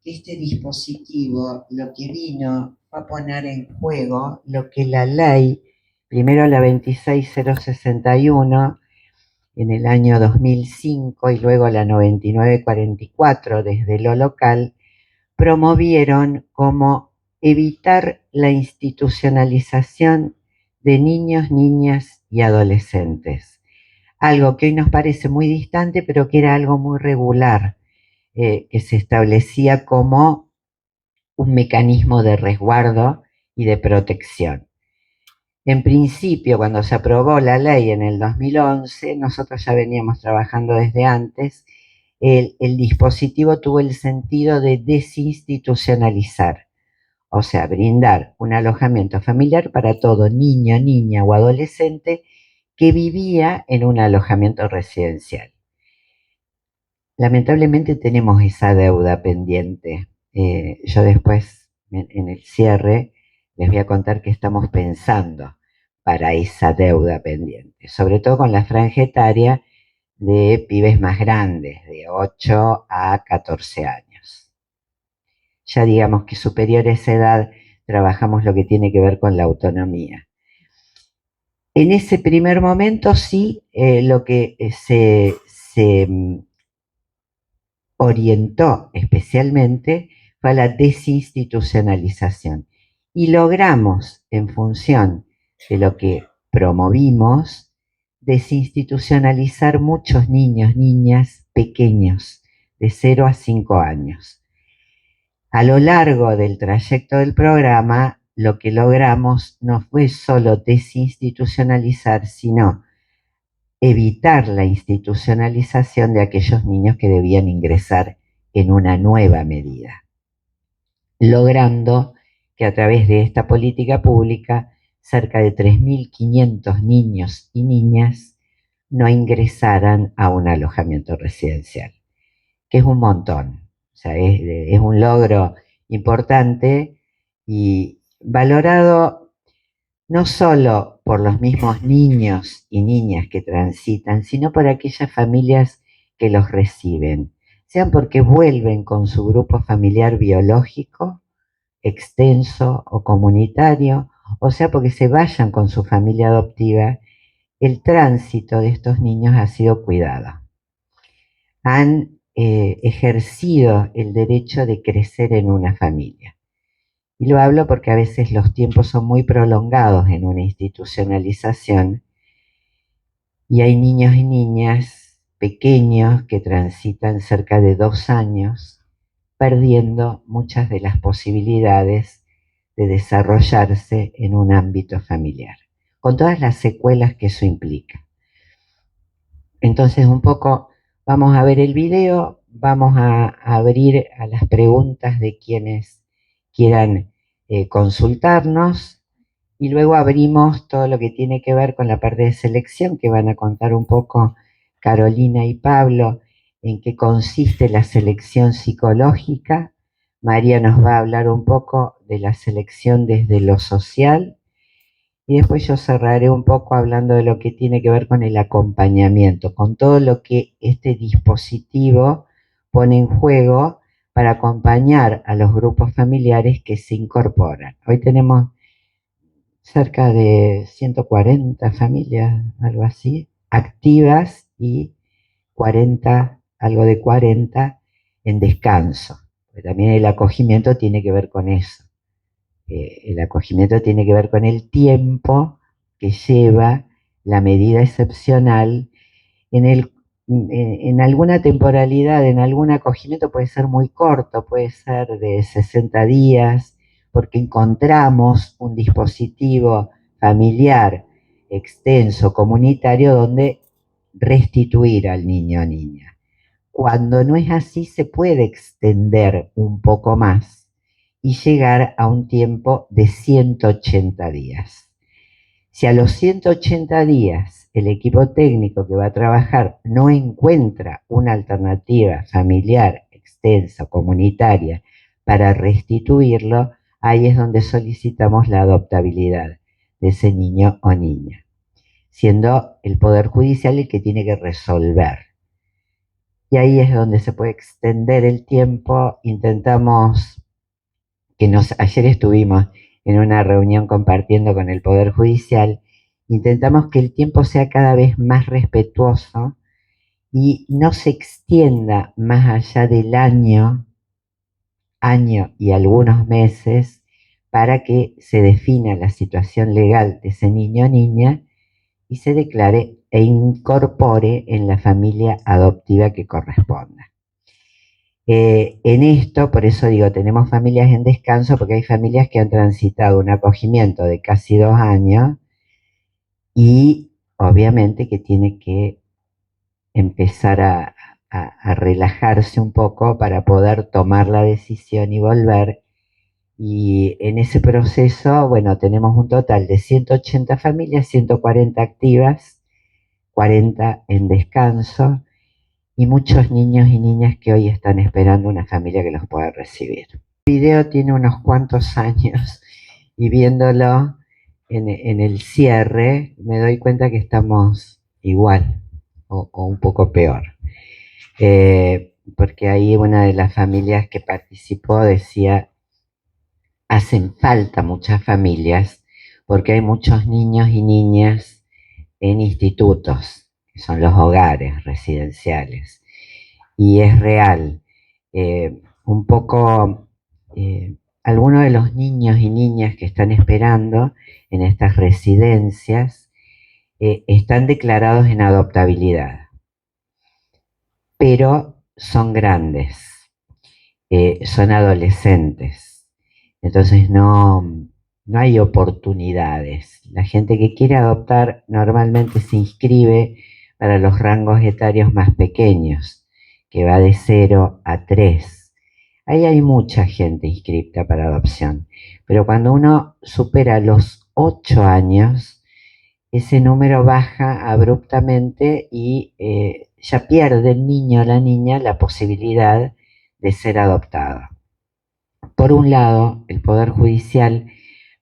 que este dispositivo lo que vino fue a poner en juego lo que la ley, primero la 26061 en el año 2005 y luego la 9944 desde lo local, promovieron como evitar la institucionalización de niños, niñas y adolescentes. Algo que hoy nos parece muy distante, pero que era algo muy regular, que se establecía como un mecanismo de resguardo y de protección. En principio, cuando se aprobó la ley en el 2011, nosotros ya veníamos trabajando desde antes, el dispositivo tuvo el sentido de desinstitucionalizar, o sea, brindar un alojamiento familiar para todo niño, niña o adolescente que vivía en un alojamiento residencial. Lamentablemente tenemos esa deuda pendiente. Yo después, en el cierre, les voy a contar qué estamos pensando para esa deuda pendiente, sobre todo con la franja etaria de pibes más grandes, de 8 a 14 años. Ya digamos que superior a esa edad trabajamos lo que tiene que ver con la autonomía. En ese primer momento sí, lo que se orientó especialmente fue a la desinstitucionalización. Y logramos, en función de lo que promovimos, desinstitucionalizar muchos niños, niñas pequeños, de 0 a 5 años. A lo largo del trayecto del programa, lo que logramos no fue solo desinstitucionalizar, sino evitar la institucionalización de aquellos niños que debían ingresar en una nueva medida, logrando que a través de esta política pública cerca de 3.500 niños y niñas no ingresaran a un alojamiento residencial, que es un montón, o sea, es un logro importante y valorado no solo por los mismos niños y niñas que transitan, sino por aquellas familias que los reciben, sean porque vuelven con su grupo familiar biológico, extenso o comunitario, o sea porque se vayan con su familia adoptiva. El tránsito de estos niños ha sido cuidado. Han ejercido el derecho de crecer en una familia. Y lo hablo porque a veces los tiempos son muy prolongados en una institucionalización y hay niños y niñas pequeños que transitan cerca de 2 años perdiendo muchas de las posibilidades de desarrollarse en un ámbito familiar, con todas las secuelas que eso implica. Entonces, un poco vamos a ver el video, vamos a abrir a las preguntas de quienes quieran consultarnos y luego abrimos todo lo que tiene que ver con la parte de selección, que van a contar un poco Carolina y Pablo en qué consiste la selección psicológica. María nos va a hablar un poco de la selección desde lo social y después yo cerraré un poco hablando de lo que tiene que ver con el acompañamiento, con todo lo que este dispositivo pone en juego para acompañar a los grupos familiares que se incorporan. Hoy tenemos cerca de 140 familias, algo así, activas y 40, algo de 40 en descanso. Pero también el acogimiento tiene que ver con eso. El acogimiento tiene que ver con el tiempo que lleva la medida excepcional en el en alguna temporalidad, en algún acogimiento puede ser muy corto, puede ser de 60 días, porque encontramos un dispositivo familiar extenso, comunitario, donde restituir al niño o niña. Cuando no es así, se puede extender un poco más y llegar a un tiempo de 180 días. Si a los 180 días el equipo técnico que va a trabajar no encuentra una alternativa familiar, extensa, comunitaria, para restituirlo, ahí es donde solicitamos la adoptabilidad de ese niño o niña, siendo el Poder Judicial el que tiene que resolver. y ahí es donde se puede extender el tiempo. Intentamos ayer estuvimos en una reunión compartiendo con el Poder Judicial, intentamos que el tiempo sea cada vez más respetuoso y no se extienda más allá del año y algunos meses, para que se defina la situación legal de ese niño o niña y se declare e incorpore en la familia adoptiva que corresponda. En esto, por eso digo, tenemos familias en descanso, porque hay familias que han transitado un acogimiento de casi 2 años y obviamente que tiene que empezar a relajarse un poco para poder tomar la decisión y volver. Y en ese proceso, bueno, tenemos un total de 180 familias, 140 activas, 40 en descanso y muchos niños y niñas que hoy están esperando una familia que los pueda recibir. El video tiene unos cuantos años y viéndolo en el cierre me doy cuenta que estamos igual o un poco peor. Porque ahí una de las familias que participó decía, hacen falta muchas familias porque hay muchos niños y niñas en institutos, que son los hogares residenciales. Y es real. Un poco, algunos de los niños y niñas que están esperando en estas residencias están declarados en adoptabilidad, pero son grandes, son adolescentes, entonces no hay oportunidades. La gente que quiere adoptar normalmente se inscribe para los rangos etarios más pequeños, que va de 0 a 3. Ahí hay mucha gente inscripta para adopción, pero cuando uno supera los 8 años, ese número baja abruptamente y ya pierde el niño o la niña la posibilidad de ser adoptado. Por un lado, el Poder Judicial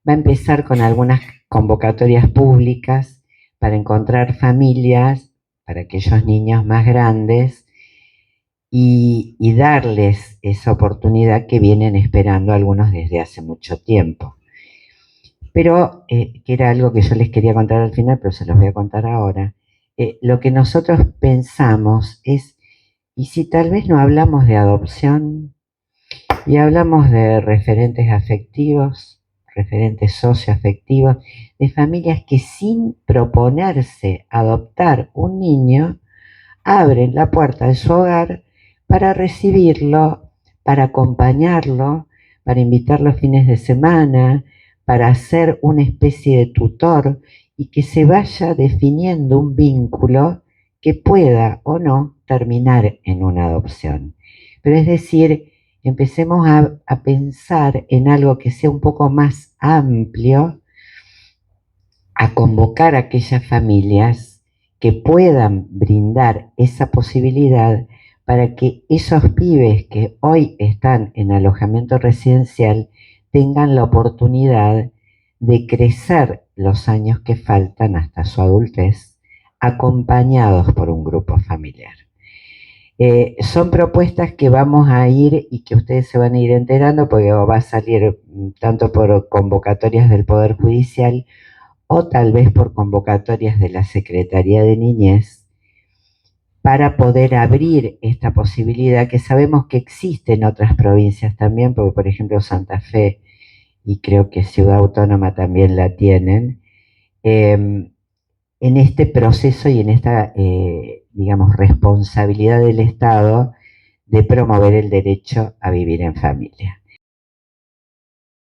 va a empezar con algunas convocatorias públicas para encontrar familias para aquellos niños más grandes y darles esa oportunidad que vienen esperando algunos desde hace mucho tiempo. Pero, que era algo que yo les quería contar al final, pero se los voy a contar ahora. Lo que nosotros pensamos es, ¿y si tal vez no hablamos de adopción y hablamos de referentes afectivos, referentes socioafectivos, de familias que sin proponerse adoptar un niño, abren la puerta de su hogar para recibirlo, para acompañarlo, para invitarlo fines de semana, para ser una especie de tutor y que se vaya definiendo un vínculo que pueda o no terminar en una adopción? Pero es decir, empecemos a pensar en algo que sea un poco más amplio, a convocar a aquellas familias que puedan brindar esa posibilidad para que esos pibes que hoy están en alojamiento residencial tengan la oportunidad de crecer los años que faltan hasta su adultez, acompañados por un grupo familiar. Son propuestas que vamos a ir y que ustedes se van a ir enterando, porque va a salir tanto por convocatorias del Poder Judicial o tal vez por convocatorias de la Secretaría de Niñez, para poder abrir esta posibilidad que sabemos que existe en otras provincias también, porque por ejemplo Santa Fe y creo que Ciudad Autónoma también la tienen, en este proceso y en esta, digamos, responsabilidad del Estado de promover el derecho a vivir en familia.